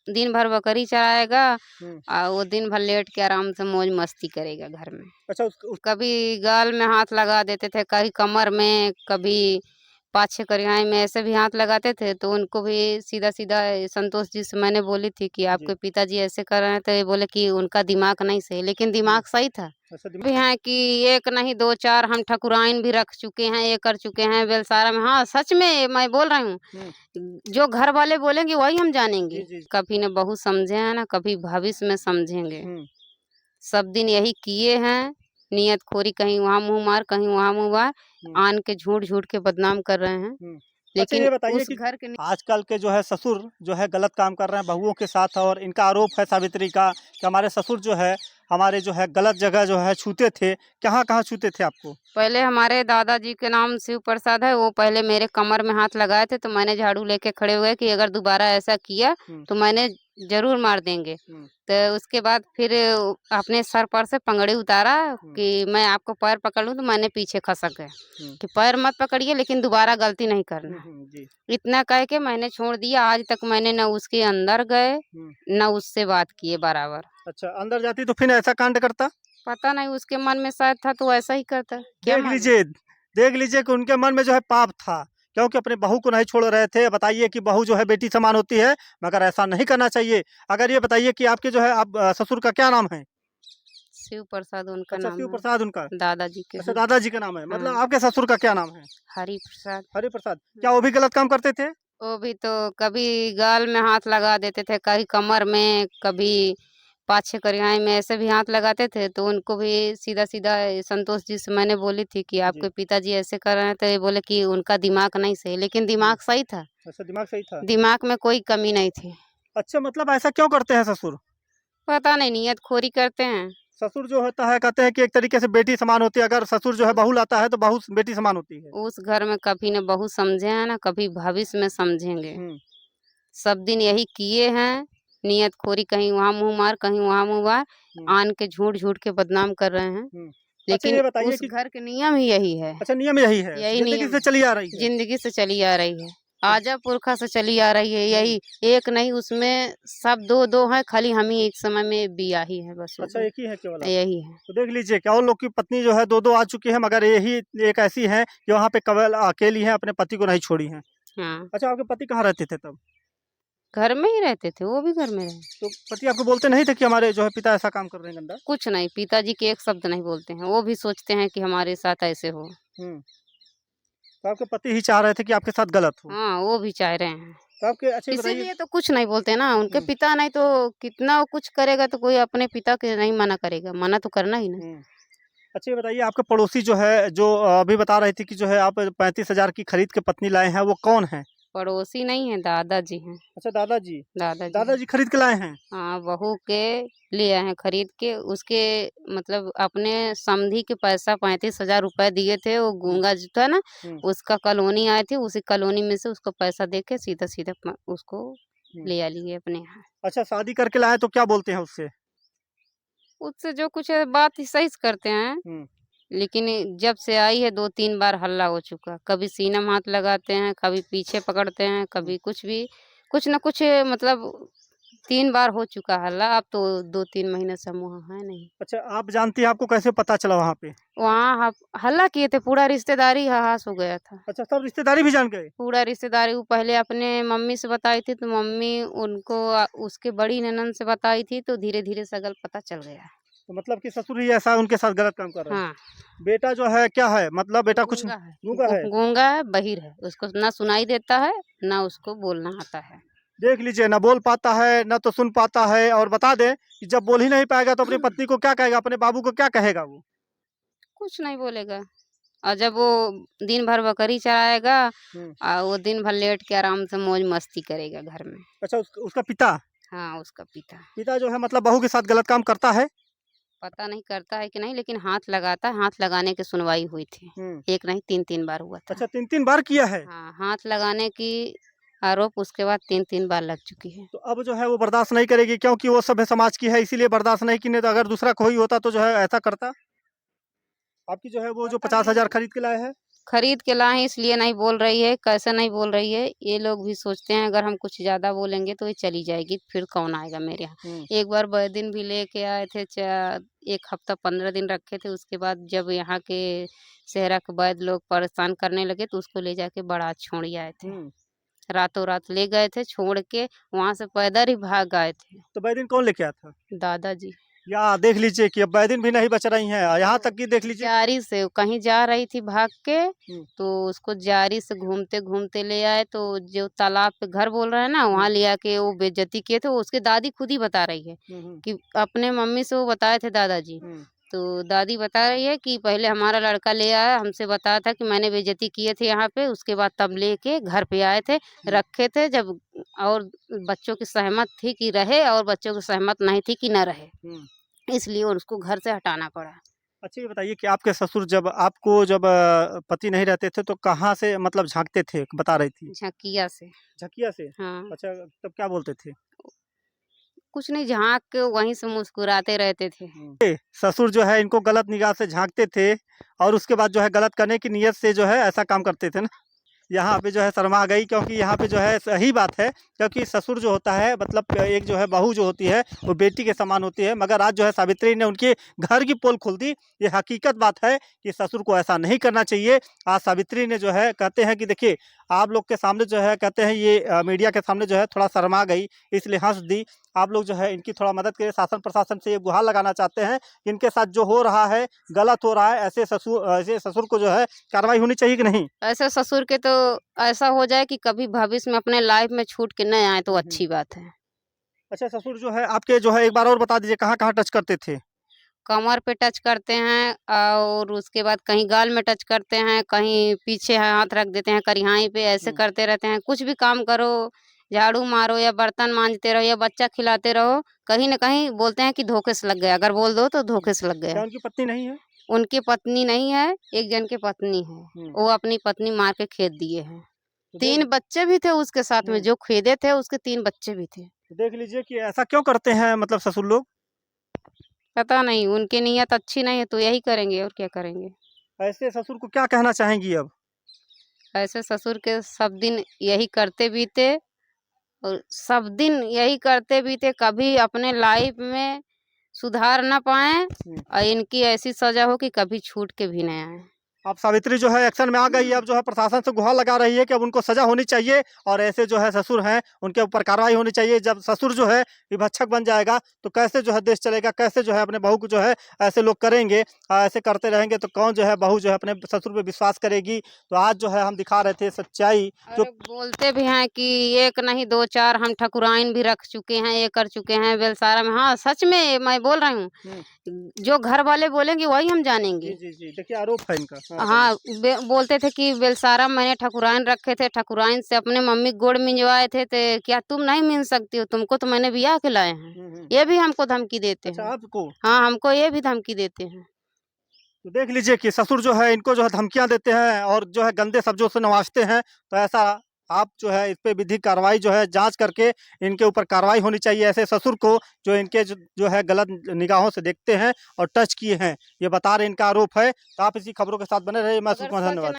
दिन भर बकरी चराएगा हम्म। और वो दिन भर लेट के आराम से मौज मस्ती करेगा घर में। अच्छा कभी गाल में हाथ लगा देते थे, कभी कमर में, कभी पाछे करियाई में, ऐसे भी हाथ लगाते थे। तो उनको भी सीधा सीधा संतोष जी से मैंने बोली थी कि जी। आपके पिताजी ऐसे कर रहे हैं, तो ये बोले कि उनका दिमाग नहीं सही, लेकिन दिमाग सही था। अच्छा भी हैं कि एक नहीं दो चार हम ठकुराइन भी रख चुके हैं, ये कर चुके हैं बेलसारा में। हाँ सच में मैं बोल रही हूँ, जो घर वाले बोलेंगे वही हम जी जानेंगे। जी। कभी न बहू समझे हैं ना कभी भविष्य में समझेंगे। सब दिन यही किए हैं, नियत खोरी, कहीं वहाँ मुंह मार कहीं वहाँ मुंह मार, आन के झूठ झूठ के बदनाम कर रहे हैं। अच्छा लेकिन ये बताइए उस कि घर के आजकल के जो है ससुर जो है गलत काम कर रहे हैं बहुओं के साथ, और इनका आरोप है सावित्री का कि हमारे ससुर जो है हमारे जो है गलत जगह जो है छूते थे। कहाँ कहाँ छूते थे आपको? पहले हमारे दादाजी के नाम शिव प्रसाद है, वो पहले मेरे कमर में हाथ लगाए थे, तो मैंने झाड़ू लेके खड़े हुए कि अगर दोबारा ऐसा किया तो मैंने जरूर मार देंगे। तो उसके बाद फिर अपने सर पर से पगड़ी उतारा कि मैं आपको पैर पकड़ लूं, तो मैंने पीछे खसक गए कि पैर मत पकड़िए लेकिन दोबारा गलती नहीं करना। जी। इतना कह के मैंने छोड़ दिया। आज तक मैंने न उसके अंदर गए न उससे बात किए बराबर। अच्छा अंदर जाती तो फिर ऐसा कांड करता? पता नहीं उसके मन में शायद था तो ऐसा ही करता, क्या मालूम। देख लीजिए कि उनके मन में जो है पाप था, क्योंकि अपने बहू को नहीं छोड़ रहे थे। बताइए कि बहू जो है बेटी समान होती है, मगर ऐसा नहीं करना चाहिए। अगर ये बताइए कि आपके जो है आप ससुर का क्या नाम है? शिव प्रसाद उनका अच्छा नाम शिव है, प्रसाद उनका। दादाजी के अच्छा हैं। दादाजी का नाम है, मतलब हाँ, आपके ससुर का क्या नाम है? हरि प्रसाद। हरि प्रसाद। क्या वो भी गलत काम करते थे? वो भी तो कभी गाल में हाथ लगा देते थे, कभी कमर में, कभी पाछे करियाई में, ऐसे भी हाथ लगाते थे। तो उनको भी सीधा सीधा संतोष जी से मैंने बोली थी कि आपके पिताजी ऐसे कर रहे हैं, तो ये बोले कि उनका दिमाग नहीं सही, लेकिन दिमाग सही था। अच्छा दिमाग सही था। दिमाग में कोई कमी नहीं थी। अच्छा मतलब ऐसा क्यों करते हैं ससुर? पता नहीं, नियत खोरी करते हैं। ससुर जो होता है कहते हैं कि एक तरीके से बेटी समान होती है, अगर ससुर जो है बहू लाता है तो बहू बेटी समान होती है। उस घर में कभी न बहू समझे हैं ना कभी भविष्य में समझेंगे। सब दिन यही किए हैं, नियत खोरी, कहीं वहाँ मुंह मार कहीं वहाँ मुंह मार, आन के झूठ झूठ के बदनाम कर रहे हैं। अच्छा लेकिन ये बताइए उस कि घर के नियम ही यही है। अच्छा नियम यही है, यही जिंदगी नियम से चली आ रही है। जिंदगी से चली आ रही है, आजा पुरखा से चली आ रही है। यही एक नहीं, उसमें सब दो दो है, खाली हम ही एक समय में बियाही है बस। अच्छा एक ही है केवल आप? यही है। तो देख लीजिए क्या और लोग की पत्नी जो है दो दो आ चुकी है, मगर यही एक ऐसी है कि वहाँ पे केवल अकेली है, अपने पति को नहीं छोड़ी है। हाँ, अच्छा आपके पति कहाँ रहते थे तब? घर में ही रहते थे, वो भी घर में रहे। तो पति आपको बोलते नहीं थे कि हमारे जो है पिता ऐसा काम कर रहे हैं गंदा? कुछ नहीं, पिताजी के एक शब्द नहीं बोलते हैं, वो भी सोचते हैं कि हमारे साथ ऐसे हो। तो आपके पति ही चाह रहे थे कि आपके साथ गलत हो? हाँ, वो भी चाह रहे हैं, तो आपके अच्छा ये बताइए। इसीलिए तो कुछ नहीं बोलते ना। उनके पिता नहीं तो कितना वो कुछ करेगा, तो कोई अपने पिता के नहीं मना करेगा, मना तो करना ही ना। अच्छा ये बताइए आपके पड़ोसी जो है जो अभी बता रही थी कि जो है आप 35,000 की खरीद के पत्नी लाए हैं, वो कौन है? पड़ोसी नहीं है, दादाजी हैं। अच्छा दादाजी। दादाजी हैं। दादाजी खरीद के लाए हैं? हाँ, बहू के लिए आए हैं खरीद के। उसके मतलब अपने समधी के पैसा 35,000 रुपए दिए थे। वो गूंगा जो था ना, उसका कॉलोनी आए थे, उसी कॉलोनी में से उसको पैसा दे के सीधा सीधा उसको ले आ लिए अपने यहाँ। अच्छा शादी करके लाए तो क्या बोलते हैं उससे? उससे जो कुछ है बात ही सही से करते हैं। लेकिन जब से आई है 2-3 बार हल्ला हो चुका। कभी सीना में हाथ लगाते हैं, कभी पीछे पकड़ते हैं, कभी कुछ भी, कुछ न कुछ, मतलब 3 बार हो चुका हल्ला। अब तो 2-3 महीने से हम वहाँ हैं नहीं। अच्छा आप जानती हैं, आपको कैसे पता चला वहाँ पे? वहाँ हल्ला किए थे, पूरा रिश्तेदारी हाहास हो गया था। अच्छा सब रिश्तेदारी भी जान गए? पूरा रिश्तेदारी। वो पहले अपने मम्मी से बताई थी, तो मम्मी उनको उसके बड़ी ननंद से बताई थी, तो धीरे-धीरे सगल पता चल गया। तो मतलब कि ससुर ही ऐसा उनके साथ गलत काम कर रहे हैं? हाँ। बेटा जो है क्या है, मतलब बेटा कुछ गूंगा है, गूंगा है? गूंगा है, बहिर है। उसको ना सुनाई देता है, ना उसको बोलना आता है। देख लीजिए ना बोल पाता है ना तो सुन पाता है, और बता दे कि जब बोल ही नहीं पाएगा तो अपनी पत्नी को क्या कहेगा, अपने बाबू को क्या कहेगा वो? कुछ नहीं बोलेगा। और जब वो दिन भर बकरी चराएगा और वो दिन भर लेट के आराम से मौज मस्ती करेगा घर में। अच्छा उसका पिता हाँ, उसका पिता। पिता जो है मतलब बहू के साथ गलत काम करता है? पता नहीं करता है कि नहीं, लेकिन हाथ लगाता है। हाथ लगाने की सुनवाई हुई थी। एक नहीं 3-3 बार हुआ था। अच्छा 3-3 बार किया है? हाँ, हाथ लगाने की आरोप उसके बाद 3-3 बार लग चुकी है। तो अब जो है वो बर्दाश्त नहीं करेगी, क्योंकि वो सभ्य समाज की है इसीलिए बर्दाश्त नहीं की, नहीं तो अगर दूसरा कोई होता तो जो है ऐसा करता? आपकी जो है वो जो पता 50,000 नहीं, खरीद के लाए हैं? खरीद के लाए हैं इसलिए नहीं बोल रही है, कैसे नहीं बोल रही है। ये लोग भी सोचते हैं अगर हम कुछ ज़्यादा बोलेंगे तो ये चली जाएगी, फिर कौन आएगा मेरे यहाँ। एक बार बैदिन भी लेके आए थे, 1 हफ्ता 15 दिन रखे थे। उसके बाद जब यहाँ के सेहरा के वैद लोग परेशान करने लगे तो उसको ले जाके बड़ा छोड़ आए थे। रातों रात ले गए थे, छोड़ के वहाँ से पैदल ही भाग आए थे। तो बैदिन कौन लेके आया था? दादाजी। या देख लीजिए कि अब बैदिन भी नहीं बच रही हैं, यहाँ तक कि देख लीजिए जारी से कहीं जा रही थी भाग के, हम्म। तो उसको जारी से घूमते घूमते ले आए। तो जो तालाब पे घर बोल रहे हैं ना, वहाँ ले आके वो बेइज्जती किए थे। उसके दादी खुद ही बता रही है कि अपने मम्मी से वो बताए थे दादाजी। तो दादी बता रही है कि पहले हमारा लड़का ले आया, हमसे बताया था कि मैंने बेइज्जती किए थे यहाँ पे। उसके बाद तब लेके घर पे आए थे, रखे थे जब, और बच्चों की सहमत थी कि रहे और बच्चों की सहमत नहीं थी कि न रहे, इसलिए उसको घर से हटाना पड़ा। अच्छा ये बताइए कि आपके ससुर जब पति नहीं रहते थे तो कहाँ से मतलब झांकते थे, बता रही थी? झकिया से। झकिया से? हाँ। अच्छा, तब क्या बोलते थे? कुछ नहीं, झाँक के वहीं से मुस्कुराते रहते थे। ससुर जो है इनको गलत निगाह से झांकते थे और उसके बाद जो है गलत करने की नीयत से जो है ऐसा काम करते थे ना। यहाँ पे जो है शर्मा गई, क्योंकि यहाँ पे जो है सही बात है, क्योंकि ससुर जो होता है मतलब एक जो है बहू जो होती है वो बेटी के समान होती है। मगर आज जो है सावित्री ने उनके घर की पोल खोल दी। ये हकीकत बात है कि ससुर को ऐसा नहीं करना चाहिए। आज सावित्री ने जो है कहते हैं कि देखिए आप लोग के सामने जो है कहते हैं ये मीडिया के सामने जो है थोड़ा शर्मा गई, इसलिए हंस दी। आप लोग जो है इनकी थोड़ा मदद करिए। शासन प्रशासन से ये गुहार लगाना चाहते हैं कि इनके साथ जो हो रहा है गलत हो रहा है, ऐसे ससुर को जो है कार्रवाई होनी चाहिए कि नहीं? ऐसे ससुर के तो ऐसा हो जाए कि कभी भविष्य में अपने लाइफ में छूट के न आए तो अच्छी बात है। अच्छा, ससुर जो है आपके जो है एक बार और बता दीजिए कहाँ-कहाँ टच करते थे? कमर पे टच करते हैं और उसके बाद कहीं गाल में टच करते हैं, कहीं पीछे हाथ रख देते हैं करिहाई पे, ऐसे करते रहते हैं। कुछ भी काम करो, झाड़ू मारो या बर्तन मांजते रहो या बच्चा खिलाते रहो, कहीं न कहीं बोलते हैं कि धोखे से लग गया। अगर बोल दो तो धोखे से लग क्या गया। उनकी पत्नी नहीं है? उनकी पत्नी नहीं है, एक जन की पत्नी है। वो अपनी पत्नी मार के खेत दिए हैं। तो 3 बच्चे भी थे उसके साथ में, जो खेदे थे उसके 3 बच्चे भी थे। देख लीजिए कि ऐसा क्यों करते हैं मतलब ससुर लोग? पता नहीं, उनकी नीयत अच्छी नहीं है तो यही करेंगे और क्या करेंगे। ऐसे ससुर को क्या कहना चाहेंगी अब? ऐसे ससुर के सब दिन यही करते बीते और सब दिन यही करते बीते, कभी अपने लाइफ में सुधार ना पाएँ और इनकी ऐसी सज़ा हो कि कभी छूट के भी ना आएँ। अब सावित्री जो है एक्शन में आ गई है। अब जो है प्रशासन से गुहार लगा रही है कि अब उनको सजा होनी चाहिए और ऐसे जो है ससुर हैं उनके ऊपर कार्रवाई होनी चाहिए। जब ससुर जो है विभक्षक बन जाएगा तो कैसे जो है देश चलेगा, कैसे जो है अपने बहू को जो है ऐसे लोग करेंगे, ऐसे करते रहेंगे तो कौन जो है बहू जो है अपने ससुर पे विश्वास करेगी। तो आज जो है हम दिखा रहे थे सच्चाई। जो अरे बोलते भी हैं कि 1 नहीं 2 4 हम ठकुराइन भी रख चुके हैं, ये कर चुके हैं बेलसारा में। हाँ, सच में मैं बोल रही हूँ। जो घर वाले बोलेंगे वही हम जी जानेंगे। जी जी, देखिए आरोप है इनका। हाँ, बोलते थे कि बेलसारा मैंने ठकुराइन रखे थे, ठकुराइन से अपने मम्मी गोड़ मिंजवाए थे, तो क्या तुम नहीं मिल सकती हो? तुमको तो मैंने ब्याह के लाए हैं। ये भी हमको धमकी देते अच्छा हैं। आपको? हाँ, हमको ये भी धमकी देते हैं। तो देख लीजिए कि ससुर जो है इनको जो है धमकियाँ देते हैं और जो है गंदे शब्दों से नवाजते हैं। तो ऐसा आप जो है इस पे विधिक कार्रवाई जो है जांच करके इनके ऊपर कार्रवाई होनी चाहिए। ऐसे ससुर को जो इनके जो है गलत निगाहों से देखते हैं और टच किए हैं, ये बता रहे इनका आरोप है। तो आप इसी खबरों के साथ बने रहिए। मैं अगर सुषमा, सच धन्यवाद।